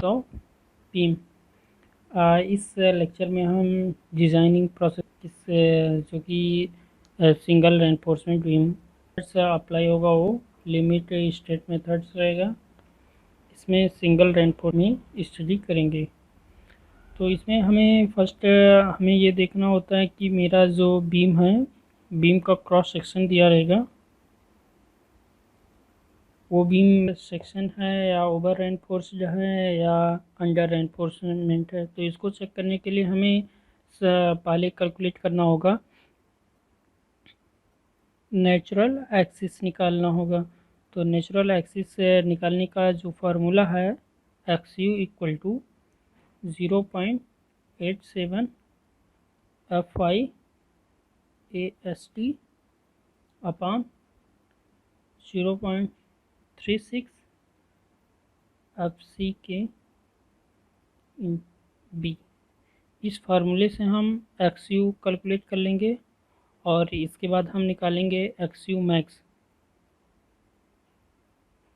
Of beam. इस lecture में हम डिज़ाइनिंग प्रोसेस जो कि सिंगल रेनफोर्समेंट बीम से अप्लाई होगा वो लिमिट स्टेट मेथड्स रहेगा। इसमें सिंगल रेनफोर्समेंट स्टडी करेंगे। तो इसमें हमें फर्स्ट हमें ये देखना होता है कि मेरा जो बीम है, बीम का क्रॉस सेक्शन दिया रहेगा, वो बीम सेक्शन है या ओवर रेनफोर्स्ड है या अंडर रेनफोर्समेंट है। तो इसको चेक करने के लिए हमें पहले कैलकुलेट करना होगा, नेचुरल एक्सिस निकालना होगा। तो नेचुरल एक्सिस निकालने का जो फार्मूला है, X U equal to 0.87 F I A S T upon 0.36 F C K in B. इस फार्मूले से हम एक्स यू कैलकुलेट कर लेंगे और इसके बाद हम निकालेंगे x U max.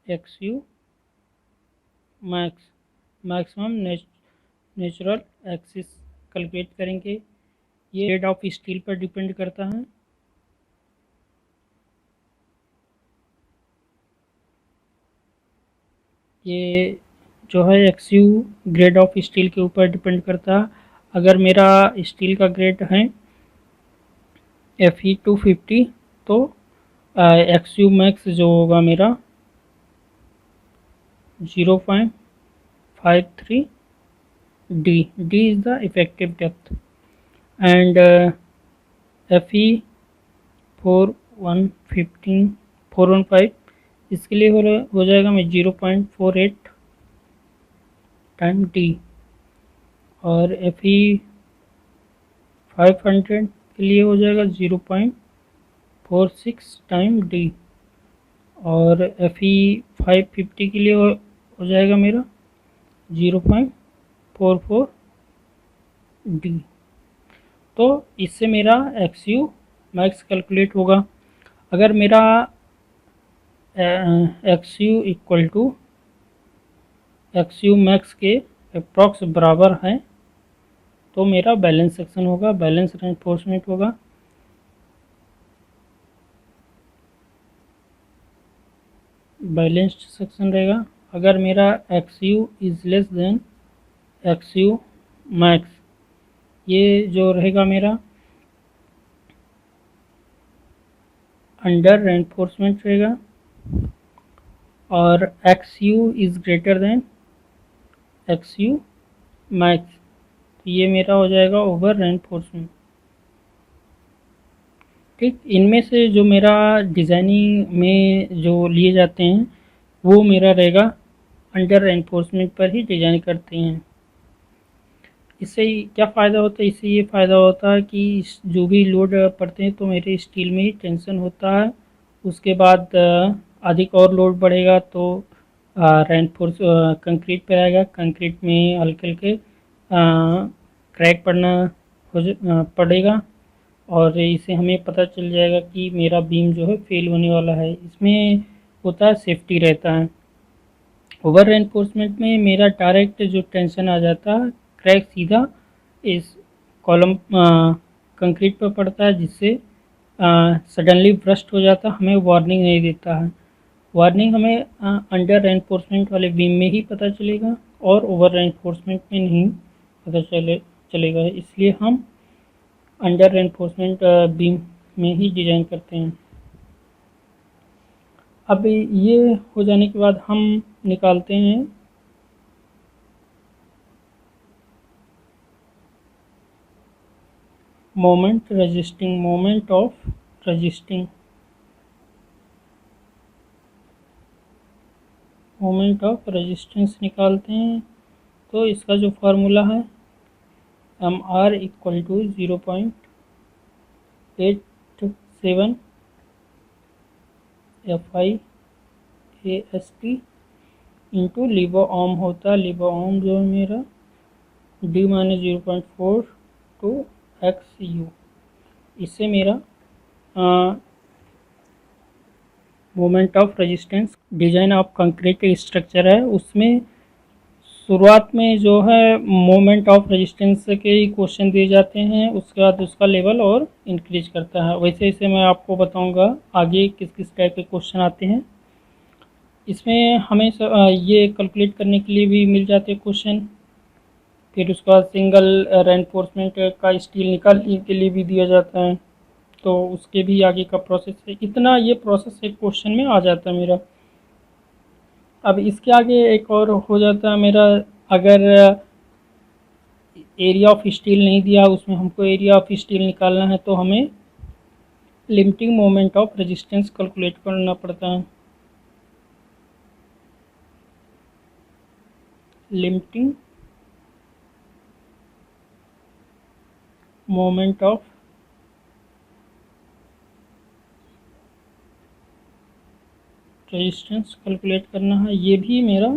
X U max maximum natural axis calculate करेंगे। ये ग्रेड ऑफ स्टील पर डिपेंड करता है। ये जो है X you grade of steel के ऊपर डिपेंड करता है। अगर मेरा स्टील का ग्रेड है FE 250 तो एक्स यू मैक्स जो होगा मेरा 0.53 D is the effective depth and FE 415 इसके लिए हो जाएगा मैं 0.48 टाइम डी, और FE 500 के लिए हो जाएगा 0.46 टाइम डी, और FE 550 के लिए हो जाएगा मेरा 0.44 डी। तो इससे मेरा एक्स यू मैक्स कैलकुलेट होगा। अगर मेरा X U equal to X U max के अप्रॉक्स बराबर है तो मेरा बैलेंस सेक्शन होगा, बैलेंस रेनफोर्समेंट होगा। बैलेंस्ड सेक्शन रहेगा। अगर मेरा X U is less than X U max, ये जो रहेगा मेरा अंडर रेनफोर्समेंट रहेगा, और X U is greater than X U max, तो ये मेरा हो जाएगा ओवर रेनफोर्समेंट। ठीक, इनमें से जो मेरा डिज़ाइनिंग में जो लिए जाते हैं वो मेरा रहेगा अंडर रेनफोर्समेंट पर ही डिज़ाइन करते हैं। इससे क्या फ़ायदा होता है? इससे ये फ़ायदा होता है कि जो भी लोड पड़ते हैं तो मेरे स्टील में ही टेंशन होता है। उसके बाद अधिक और लोड बढ़ेगा तो रेनफोर्स कंक्रीट पर आएगा, कंक्रीट में हल्के हल्के क्रैक पड़ेगा, और इससे हमें पता चल जाएगा कि मेरा बीम जो है फेल होने वाला है। इसमें होता है सेफ्टी रहता है। ओवर रेनफोर्समेंट में मेरा डायरेक्ट जो टेंशन आ जाता है, क्रैक सीधा इस कॉलम कंक्रीट पर पड़ता है, जिससे सडनली ब्रस्ट हो जाता है, हमें वार्निंग नहीं देता है। वार्निंग हमें अंडर रेनफोर्समेंट वाले बीम में ही पता चलेगा और ओवर रेनफोर्समेंट में नहीं पता चलेगा। इसलिए हम अंडर रेनफोर्समेंट बीम में ही डिज़ाइन करते हैं। अब ये हो जाने के बाद हम निकालते हैं moment resisting, moment of resisting, moment of resistance निकालते हैं। तो इसका जो फार्मूला है MR equal to 0.87 FIAST into lever arm होता है। लीवर आर्म जो है मेरा D माइनस 0.4 टू XU। इससे मेरा moment of resistance design of concrete structure है, उसमें शुरुआत में जो है मोमेंट ऑफ रेजिस्टेंस के ही क्वेश्चन दिए जाते हैं, उसके बाद उसका लेवल और इंक्रीज करता है। वैसे वैसे मैं आपको बताऊंगा आगे किस किस टाइप के क्वेश्चन आते हैं। इसमें हमें ये कैलकुलेट करने के लिए भी मिल जाते हैं क्वेश्चन। फिर उसके बाद सिंगल रेनफोर्समेंट का स्टील निकालने के लिए भी दिया जाता है, तो उसके भी आगे का प्रोसेस है। इतना ये प्रोसेस एक क्वेश्चन में आ जाता है मेरा। अब इसके आगे एक और हो जाता है मेरा, अगर एरिया ऑफ स्टील नहीं दिया, उसमें हमको एरिया ऑफ स्टील निकालना है, तो हमें limiting moment of resistance calculate करना पड़ता है। Limiting moment of resistance calculate करना है। ये भी मेरा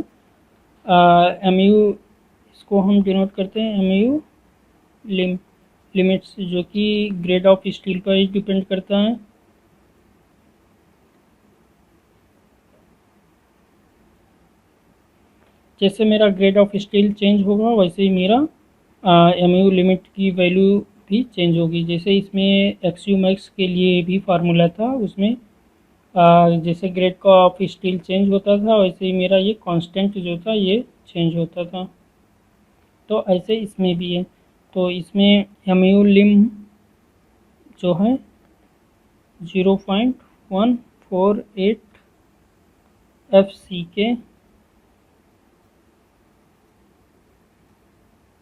MU, इसको हम डिनोट करते हैं MU लिमिट्स, जो कि ग्रेड ऑफ स्टील पर ही डिपेंड करता है। जैसे मेरा ग्रेड ऑफ स्टील चेंज होगा, वैसे ही मेरा MU लिमिट की वैल्यू भी चेंज होगी। जैसे इसमें XU मैक्स के लिए भी फार्मूला था, उसमें जैसे ग्रेड का ऑफ स्टील चेंज होता था, वैसे ही मेरा ये कांस्टेंट जो था ये चेंज होता था। तो ऐसे इसमें भी है। तो इसमें MU लिम जो है 0.148 FCK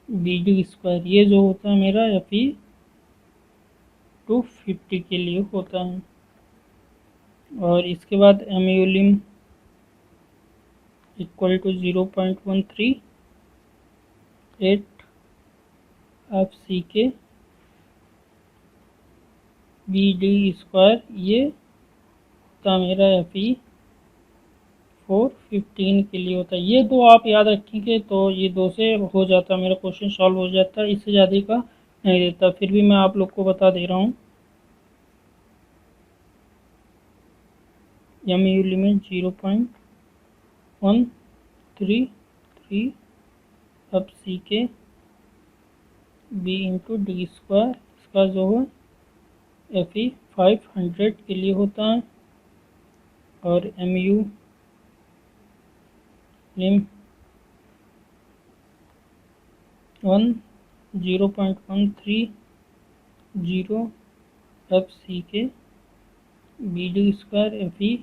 BD स्क्वायर, ये जो होता है मेरा FE 250 के लिए होता है। और इसके बाद MU lim equal to 0.138 FCK BD square, ये होता मेरा FE 415 के लिए होता है। ये दो आप याद रखेंगे तो ये दो से हो जाता है, मेरा क्वेश्चन सॉल्व हो जाता है, इससे ज़्यादा का नहीं देता। फिर भी मैं आप लोग को बता दे रहा हूँ। MU limit 0.133 FCK B into D square, इसका जो है FE 500 के लिए होता है। और MU लिम 0.13 FCK BD स्क्वायर FE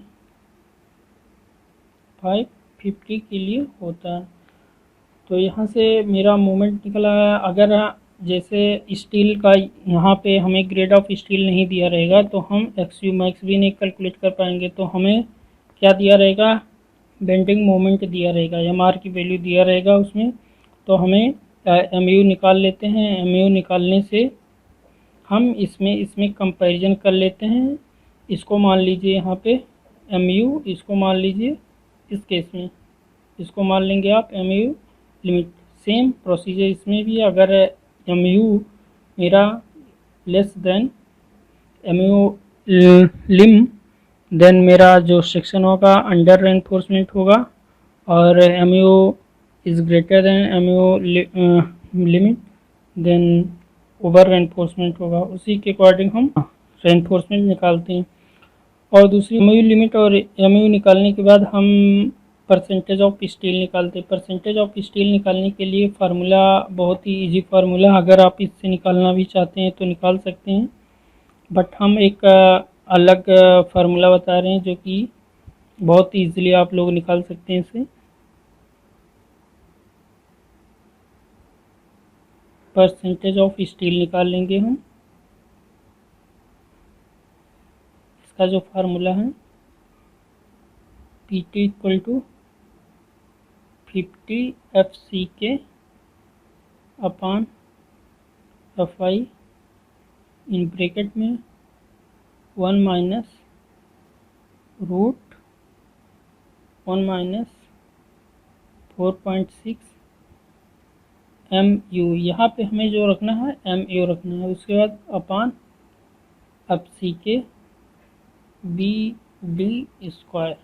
550 के लिए होता है। तो यहाँ से मेरा मोमेंट निकला है। अगर जैसे स्टील का यहाँ पे हमें ग्रेड ऑफ स्टील नहीं दिया रहेगा, तो हम XU मैक्स भी नहीं कैलकुलेट कर पाएंगे। तो हमें क्या दिया रहेगा, बेंडिंग मोमेंट दिया रहेगा, MR की वैल्यू दिया रहेगा उसमें। तो हमें MU निकाल लेते हैं। MU निकालने से हम इसमें कंपैरिजन कर लेते हैं। इसको मान लीजिए यहाँ पे MU, इसको मान लीजिए इस केस में, इसको मान लेंगे आप MU लिमिट। सेम प्रोसीजर इसमें भी, अगर MU मेरा less than MU lim, then मेरा जो सेक्शन होगा अंडर रेनफोर्समेंट होगा। और MU is greater than MU limit, then over reinforcement होगा। उसी के अकॉर्डिंग हम रेनफोर्समेंट निकालते हैं। और दूसरी MU लिमिट और MU निकालने के बाद हम परसेंटेज ऑफ स्टील निकालते हैं। परसेंटेज ऑफ स्टील निकालने के लिए फार्मूला बहुत ही इजी फार्मूला, अगर आप इससे निकालना भी चाहते हैं तो निकाल सकते हैं, बट हम एक अलग फार्मूला बता रहे हैं जो कि बहुत ईजिली आप लोग निकाल सकते हैं इसे। परसेंटेज ऑफ स्टील निकाल लेंगे हम। इसका जो फार्मूला है PT equal to 50 FCK upon FI in bracket में 1 माइनस रूट 1 माइनस 4.6 MU। यहाँ पे हमें जो रखना है MU रखना है। उसके बाद अपॉन FCK BD स्क्वायर,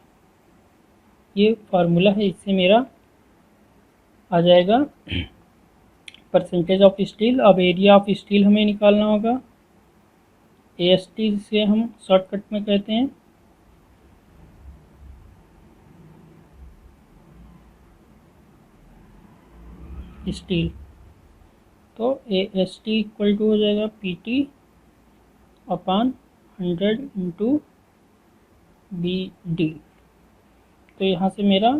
ये फार्मूला है। इससे मेरा आ जाएगा परसेंटेज ऑफ स्टील। अब एरिया ऑफ स्टील हमें निकालना होगा, AST से हम शॉर्टकट में कहते हैं। स्टील तो AST इक्वल टू हो जाएगा PT अपॉन 100 इंटू BD। तो यहाँ से मेरा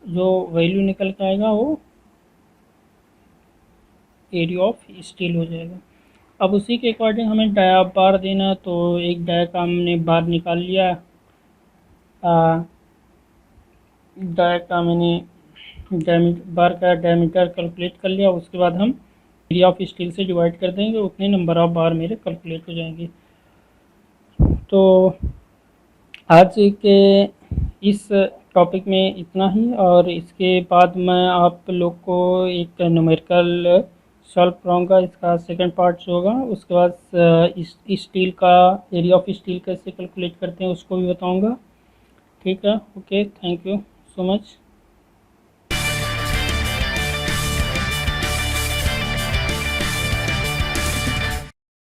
जो वैल्यू निकल के आएगा वो एरिया ऑफ स्टील हो जाएगा। अब उसी के अकॉर्डिंग हमें डाया बार देना, तो एक डाया का हमने बार निकाल लिया, डाया का मैंने बार का डायमीटर कैलकुलेट कर लिया। उसके बाद हम एरिया ऑफ स्टील से डिवाइड कर देंगे, उतने नंबर ऑफ बार मेरे कैलकुलेट हो जाएंगे। तो आज के इस टॉपिक में इतना ही, और इसके बाद मैं आप लोग को एक न्यूमेरिकल सॉल्व कराऊंगा, इसका सेकंड पार्ट होगा। उसके बाद इस स्टील का एरिया ऑफ स्टील कैसे कैलकुलेट करते हैं उसको भी बताऊंगा। ठीक है, okay, thank you so much.